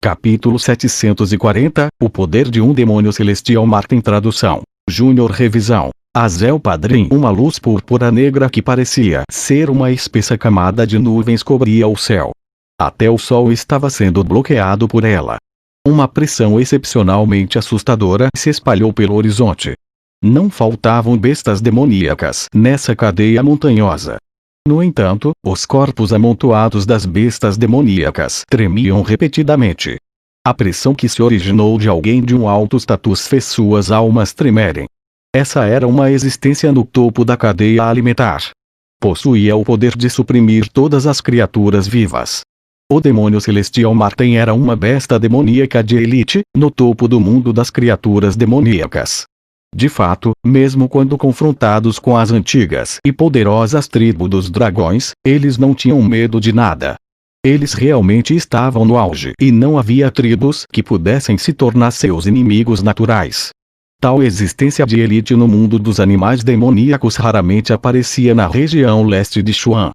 Capítulo 740, O Poder de um Demônio Celestial. Martin. Tradução. Júnior. Revisão. Azel Padrim. Uma luz púrpura negra que parecia ser uma espessa camada de nuvens cobria o céu. Até o sol estava sendo bloqueado por ela. Uma pressão excepcionalmente assustadora se espalhou pelo horizonte. Não faltavam bestas demoníacas nessa cadeia montanhosa. No entanto, os corpos amontoados das bestas demoníacas tremiam repetidamente. A pressão que se originou de alguém de um alto status fez suas almas tremerem. Essa era uma existência no topo da cadeia alimentar. Possuía o poder de suprimir todas as criaturas vivas. O demônio celestial Martin era uma besta demoníaca de elite, no topo do mundo das criaturas demoníacas. De fato, mesmo quando confrontados com as antigas e poderosas tribos dos dragões, eles não tinham medo de nada. Eles realmente estavam no auge e não havia tribos que pudessem se tornar seus inimigos naturais. Tal existência de elite no mundo dos animais demoníacos raramente aparecia na região leste de Xuan.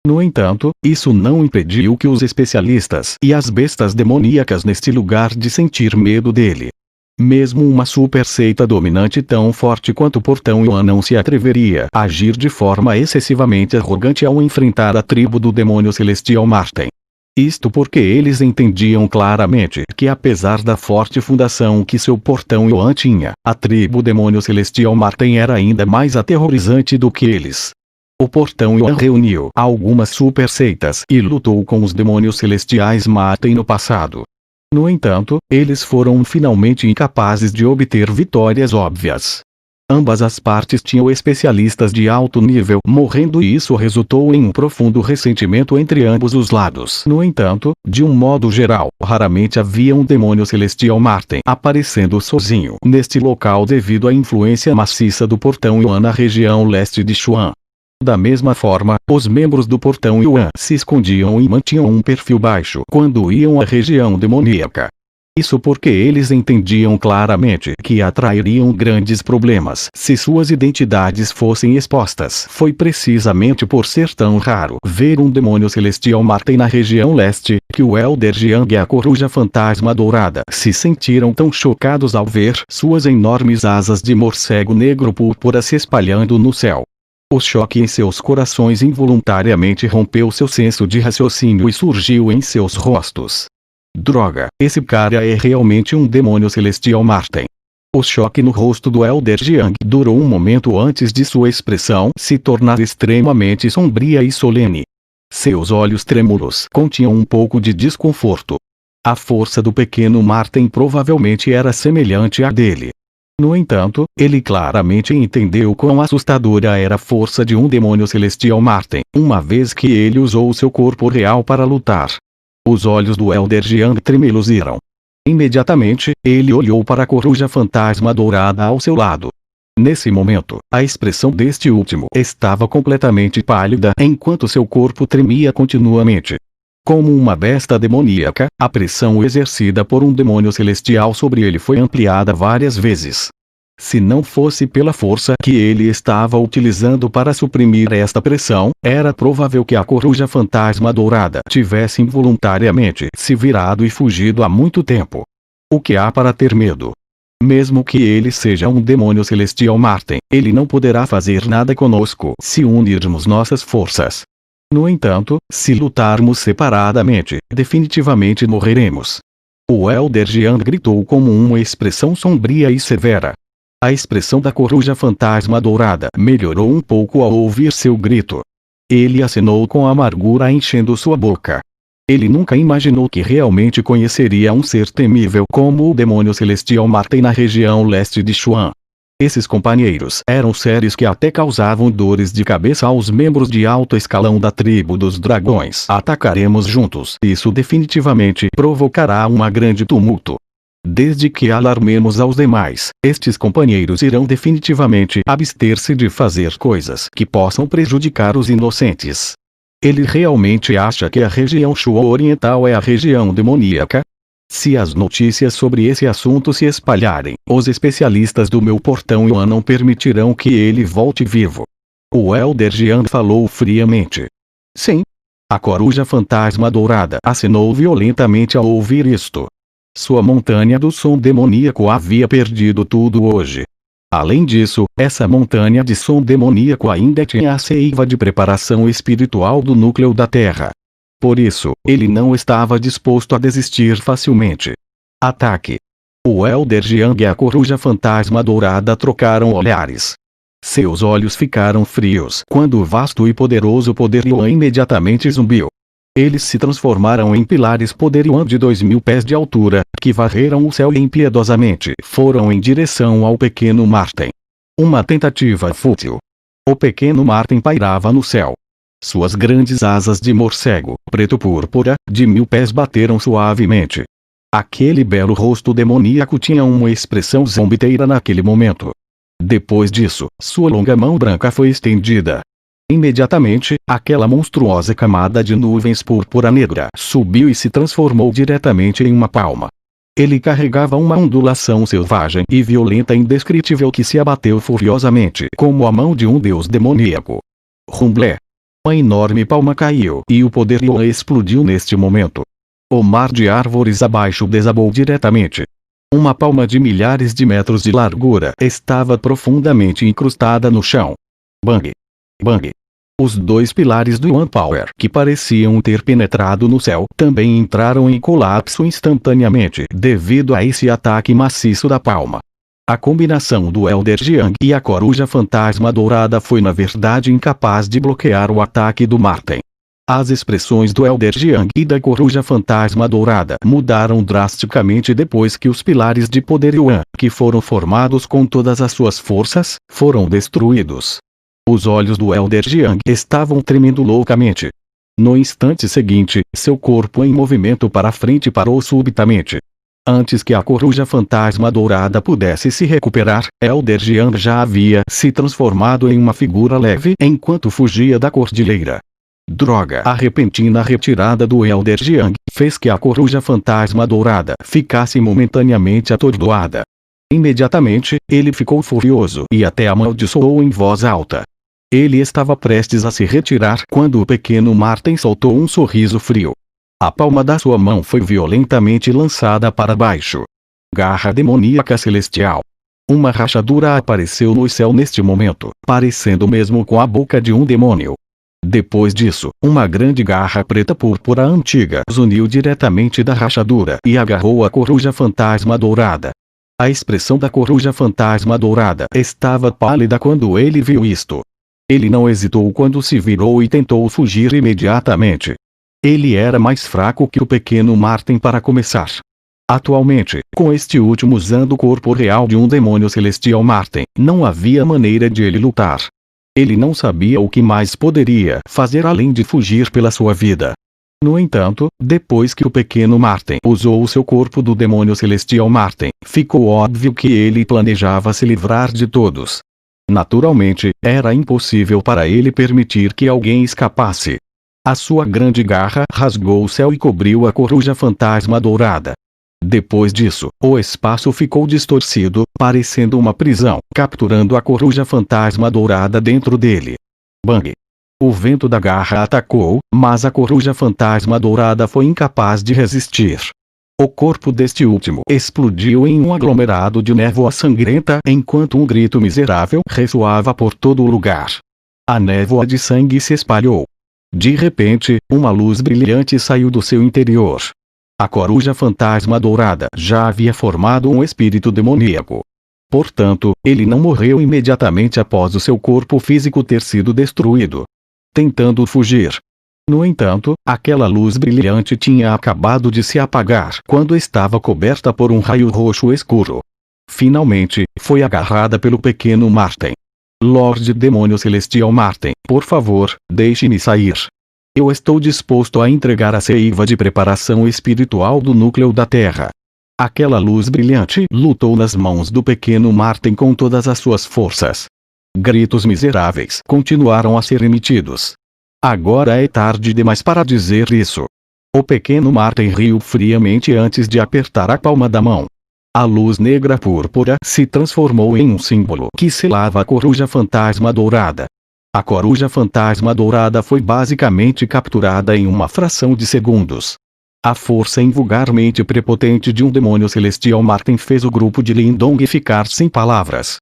No entanto, isso não impediu que os especialistas e as bestas demoníacas neste lugar de sentir medo dele. Mesmo uma super seita dominante tão forte quanto o Portão Yuan não se atreveria a agir de forma excessivamente arrogante ao enfrentar a tribo do demônio celestial Martin. Isto porque eles entendiam claramente que apesar da forte fundação que seu Portão Yuan tinha, a tribo demônio celestial Martin era ainda mais aterrorizante do que eles. O Portão Yuan reuniu algumas super seitas e lutou com os demônios celestiais Martin no passado. No entanto, eles foram finalmente incapazes de obter vitórias óbvias. Ambas as partes tinham especialistas de alto nível morrendo e isso resultou em um profundo ressentimento entre ambos os lados. No entanto, de um modo geral, raramente havia um demônio celestial Martin aparecendo sozinho neste local devido à influência maciça do Portão Yuan na região leste de Xuan. Da mesma forma, os membros do Portão Yuan se escondiam e mantinham um perfil baixo quando iam à região demoníaca. Isso porque eles entendiam claramente que atrairiam grandes problemas se suas identidades fossem expostas. Foi precisamente por ser tão raro ver um demônio celestial Martin na região leste, que o Elder Jiang e a Coruja Fantasma Dourada se sentiram tão chocados ao ver suas enormes asas de morcego negro púrpura se espalhando no céu. O choque em seus corações involuntariamente rompeu seu senso de raciocínio e surgiu em seus rostos. Droga, esse cara é realmente um demônio celestial Martin. O choque no rosto do Elder Jiang durou um momento antes de sua expressão se tornar extremamente sombria e solene. Seus olhos trêmulos continham um pouco de desconforto. A força do pequeno Martin provavelmente era semelhante à dele. No entanto, ele claramente entendeu quão assustadora era a força de um demônio celestial Martin, uma vez que ele usou seu corpo real para lutar. Os olhos do Elder Jiang tremeluziram. Imediatamente, ele olhou para a Coruja Fantasma Dourada ao seu lado. Nesse momento, a expressão deste último estava completamente pálida enquanto seu corpo tremia continuamente. Como uma besta demoníaca, a pressão exercida por um demônio celestial sobre ele foi ampliada várias vezes. Se não fosse pela força que ele estava utilizando para suprimir esta pressão, era provável que a Coruja Fantasma Dourada tivesse involuntariamente se virado e fugido há muito tempo. O que há para ter medo? Mesmo que ele seja um demônio celestial Martin, ele não poderá fazer nada conosco se unirmos nossas forças. No entanto, se lutarmos separadamente, definitivamente morreremos. O Elder Jiang gritou como uma expressão sombria e severa. A expressão da Coruja Fantasma Dourada melhorou um pouco ao ouvir seu grito. Ele acenou com amargura enchendo sua boca. Ele nunca imaginou que realmente conheceria um ser temível como o demônio celestial Martin na região leste de Xuan. Esses companheiros eram seres que até causavam dores de cabeça aos membros de alto escalão da tribo dos dragões. Atacaremos juntos. Isso definitivamente provocará um grande tumulto. Desde que alarmemos aos demais, estes companheiros irão definitivamente abster-se de fazer coisas que possam prejudicar os inocentes. Ele realmente acha que a região Shuo Oriental é a região demoníaca? Se as notícias sobre esse assunto se espalharem, os especialistas do meu Portão Yuan não permitirão que ele volte vivo. O Elder Jiang falou friamente. Sim. A Coruja Fantasma Dourada acenou violentamente ao ouvir isto. Sua montanha do som demoníaco havia perdido tudo hoje. Além disso, essa montanha de som demoníaco ainda tinha a seiva de preparação espiritual do núcleo da Terra. Por isso, ele não estava disposto a desistir facilmente. Ataque! O Elder Jiang e a coruja fantasma dourada trocaram olhares. Seus olhos ficaram frios quando o vasto e poderoso poder Yuan imediatamente zumbiu. Eles se transformaram em pilares poder Yuan de 2000 pés de altura, que varreram o céu e impiedosamente foram em direção ao pequeno Marten. Uma tentativa fútil. O pequeno Marten pairava no céu. Suas grandes asas de morcego, preto-púrpura, de 1000 pés bateram suavemente. Aquele belo rosto demoníaco tinha uma expressão zombiteira naquele momento. Depois disso, sua longa mão branca foi estendida. Imediatamente, aquela monstruosa camada de nuvens púrpura negra subiu e se transformou diretamente em uma palma. Ele carregava uma ondulação selvagem e violenta indescritível que se abateu furiosamente como a mão de um deus demoníaco. Rumblé! Uma enorme palma caiu e o poder Yuan explodiu neste momento. O mar de árvores abaixo desabou diretamente. Uma palma de milhares de metros de largura estava profundamente incrustada no chão. Bang! Bang! Os dois pilares do Yuan Power que pareciam ter penetrado no céu também entraram em colapso instantaneamente devido a esse ataque maciço da palma. A combinação do Elder Jiang e a coruja fantasma dourada foi na verdade incapaz de bloquear o ataque do Marten. As expressões do Elder Jiang e da coruja fantasma dourada mudaram drasticamente depois que os pilares de poder Yuan, que foram formados com todas as suas forças, foram destruídos. Os olhos do Elder Jiang estavam tremendo loucamente. No instante seguinte, seu corpo em movimento para frente parou subitamente. Antes que a coruja fantasma dourada pudesse se recuperar, Elder Jiang já havia se transformado em uma figura leve enquanto fugia da cordilheira. Droga! A repentina retirada do Elder Jiang fez que a coruja fantasma dourada ficasse momentaneamente atordoada. Imediatamente, ele ficou furioso e até amaldiçoou em voz alta. Ele estava prestes a se retirar quando o pequeno Marten soltou um sorriso frio. A palma da sua mão foi violentamente lançada para baixo. Garra demoníaca celestial. Uma rachadura apareceu no céu neste momento, parecendo mesmo com a boca de um demônio. Depois disso, uma grande garra preta púrpura antiga zuniu diretamente da rachadura e agarrou a coruja fantasma dourada. A expressão da coruja fantasma dourada estava pálida quando ele viu isto. Ele não hesitou quando se virou e tentou fugir imediatamente. Ele era mais fraco que o pequeno Marten para começar. Atualmente, com este último usando o corpo real de um demônio celestial Marten, não havia maneira de ele lutar. Ele não sabia o que mais poderia fazer além de fugir pela sua vida. No entanto, depois que o pequeno Marten usou o seu corpo do demônio celestial Marten, ficou óbvio que ele planejava se livrar de todos. Naturalmente, era impossível para ele permitir que alguém escapasse. A sua grande garra rasgou o céu e cobriu a coruja fantasma dourada. Depois disso, o espaço ficou distorcido, parecendo uma prisão, capturando a coruja fantasma dourada dentro dele. Bang! O vento da garra atacou, mas a coruja fantasma dourada foi incapaz de resistir. O corpo deste último explodiu em um aglomerado de névoa sangrenta enquanto um grito miserável ressoava por todo o lugar. A névoa de sangue se espalhou. De repente, uma luz brilhante saiu do seu interior. A coruja fantasma dourada já havia formado um espírito demoníaco. Portanto, ele não morreu imediatamente após o seu corpo físico ter sido destruído. Tentando fugir. No entanto, aquela luz brilhante tinha acabado de se apagar quando estava coberta por um raio roxo escuro. Finalmente, foi agarrada pelo pequeno Marten. Lorde Demônio Celestial Marten, por favor, deixe-me sair. Eu estou disposto a entregar a seiva de preparação espiritual do núcleo da Terra. Aquela luz brilhante lutou nas mãos do pequeno Marten com todas as suas forças. Gritos miseráveis continuaram a ser emitidos. Agora é tarde demais para dizer isso. O pequeno Marten riu friamente antes de apertar a palma da mão. A luz negra púrpura se transformou em um símbolo que selava a coruja fantasma dourada. A coruja fantasma dourada foi basicamente capturada em uma fração de segundos. A força invulgarmente prepotente de um demônio celestial Martin fez o grupo de Lindong ficar sem palavras.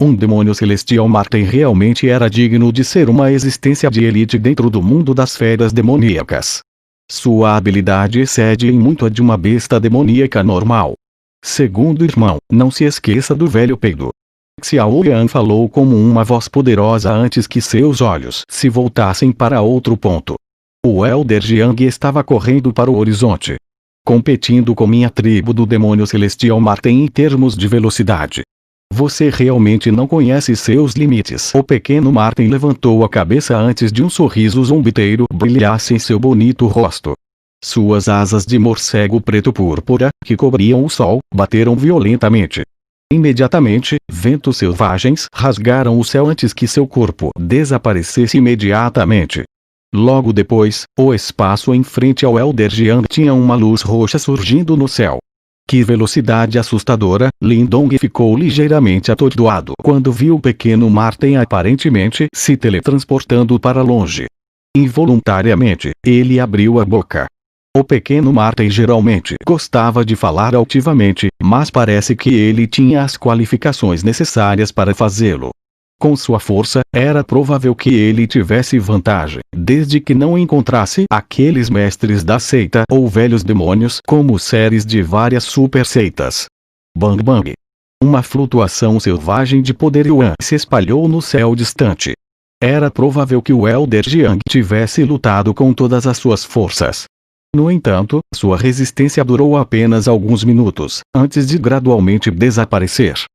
Um demônio celestial Martin realmente era digno de ser uma existência de elite dentro do mundo das feras demoníacas. Sua habilidade excede em muito a de uma besta demoníaca normal. Segundo irmão, não se esqueça do velho peido. Xiao Yan falou como uma voz poderosa antes que seus olhos se voltassem para outro ponto. O Elder Jiang estava correndo para o horizonte, competindo com minha tribo do demônio celestial Martin em termos de velocidade. Você realmente não conhece seus limites. O pequeno Martin levantou a cabeça antes de um sorriso zombeteiro brilhasse em seu bonito rosto. Suas asas de morcego preto púrpura, que cobriam o sol, bateram violentamente. Imediatamente, ventos selvagens rasgaram o céu antes que seu corpo desaparecesse imediatamente. Logo depois, o espaço em frente ao Elder Jiang tinha uma luz roxa surgindo no céu. Que velocidade assustadora! Lindong ficou ligeiramente atordoado quando viu o pequeno Martin aparentemente se teletransportando para longe. Involuntariamente, ele abriu a boca. O pequeno Martin geralmente gostava de falar altivamente, mas parece que ele tinha as qualificações necessárias para fazê-lo. Com sua força, era provável que ele tivesse vantagem, desde que não encontrasse aqueles mestres da seita ou velhos demônios como séries de várias super seitas. Bang bang! Uma flutuação selvagem de poder Yuan se espalhou no céu distante. Era provável que o Elder Jiang tivesse lutado com todas as suas forças. No entanto, sua resistência durou apenas alguns minutos, antes de gradualmente desaparecer.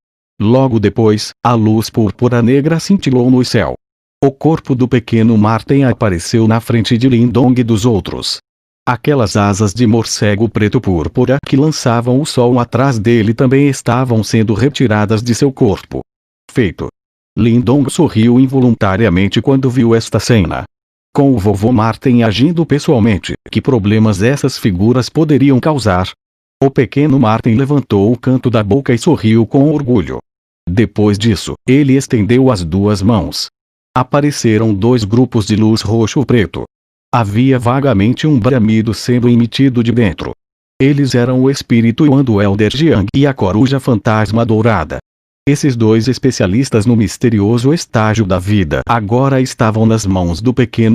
Logo depois, a luz púrpura negra cintilou no céu. O corpo do pequeno Martin apareceu na frente de Lindong e dos outros. Aquelas asas de morcego preto púrpura que lançavam o sol atrás dele também estavam sendo retiradas de seu corpo. Feito. Lindong sorriu involuntariamente quando viu esta cena. Com o vovô Martin agindo pessoalmente, que problemas essas figuras poderiam causar? O pequeno Martin levantou o canto da boca e sorriu com orgulho. Depois disso, ele estendeu as duas mãos. Apareceram dois grupos de luz roxo-preto. Havia vagamente um bramido sendo emitido de dentro. Eles eram o espírito Yuan do Elder Jiang e a coruja fantasma dourada. Esses dois especialistas no misterioso estágio da vida agora estavam nas mãos do pequeno